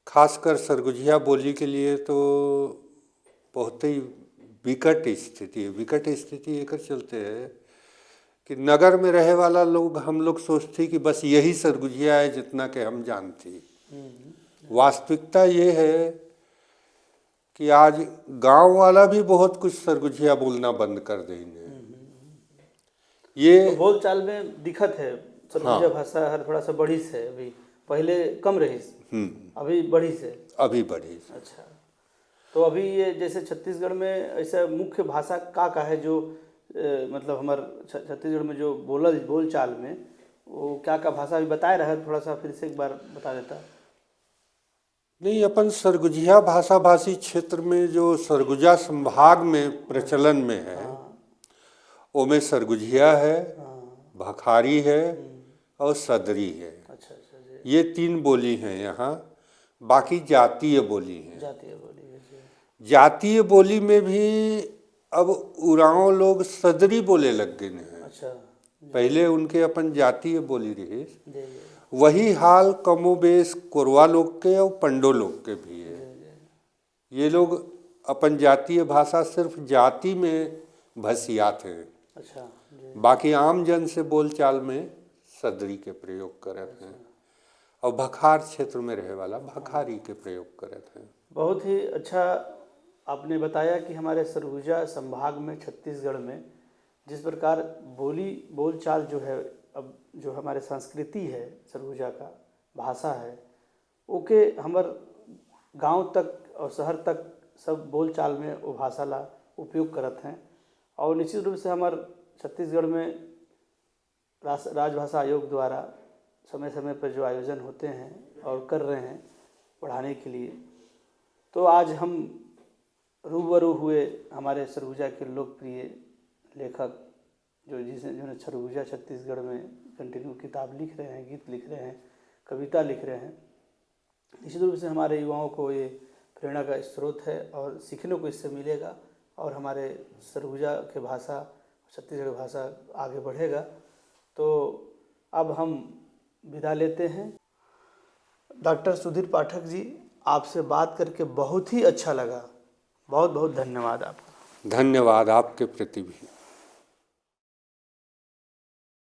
खासकर सरगुजिया बोली के लिए तो बहुत ही विकट स्थिति है। विकट स्थिति एक चलते है कि नगर में रहे वाला लोग हम लोग सोचते कि बस यही सरगुजिया है जितना कि हम जानती। वास्तविकता ये है कि आज गांव वाला भी बहुत कुछ सरगुजिया बोलना बंद कर देंगे। ये तो बोल चाल में दिक्कत है सरगुजिया भाषा हर थोड़ा सा बढ़ी से, अभी पहले कम रही अभी बढ़ी से, अभी बढ़ी से। अच्छा तो अभी ये जैसे छत्तीसगढ़ में ऐसा मुख्य भाषा का है जो मतलब हमारे छत्तीसगढ़ में जो बोल चाल में वो क्या भाषा अभी बताए रहा है, थोड़ा सा फिर से एक बार बता देता। नहीं, अपन सरगुजिया भाषा भाषी क्षेत्र में जो सरगुजा संभाग में प्रचलन में है वो में सरगुजिया है, भखारी है और सदरी है। अच्छा ये 3 बोली हैं यहाँ। बाकी जातीय बोली हैं। जातीय बोली में भी अब उरांव लोग सदरी बोले लग गए हैं। अच्छा पहले उनके अपन जातीय बोली रहे, वही हाल कमोबेश कोरवा लोग के और पंडो लोग के भी है। ये लोग अपन जातीय भाषा सिर्फ जाति में भसियात हैं। अच्छा बाकी आम जन से बोलचाल में सदरी के प्रयोग करते हैं और भखार क्षेत्र में रहे वाला भखारी के प्रयोग करते हैं। बहुत ही अच्छा आपने बताया कि हमारे सरगुजा संभाग में छत्तीसगढ़ में जिस प्रकार बोलचाल जो है, अब जो हमारे संस्कृति है सरगुजा का भाषा है ओके हमार गांव तक और शहर तक सब बोलचाल में वो भाषा ला उपयोग करते हैं। और निश्चित रूप से हमार छत्तीसगढ़ में राजभाषा आयोग द्वारा समय समय पर जो आयोजन होते हैं और कर रहे हैं पढ़ाने के लिए, तो आज हम रूबरू हुए हमारे सरगुजा के लोकप्रिय लेखक जिन्होंने सरगुजा छत्तीसगढ़ में कंटिन्यू किताब लिख रहे हैं, गीत लिख रहे हैं, कविता लिख रहे हैं। निश्चित रूप से हमारे युवाओं को ये प्रेरणा का स्रोत है और सीखने को इससे मिलेगा और हमारे सरगुजा के भाषा छत्तीसगढ़ भाषा आगे बढ़ेगा। तो अब हम विदा लेते हैं। डॉक्टर सुधीर पाठक जी, आपसे बात करके बहुत ही अच्छा लगा। बहुत बहुत धन्यवाद आपका। धन्यवाद आपके प्रति भी।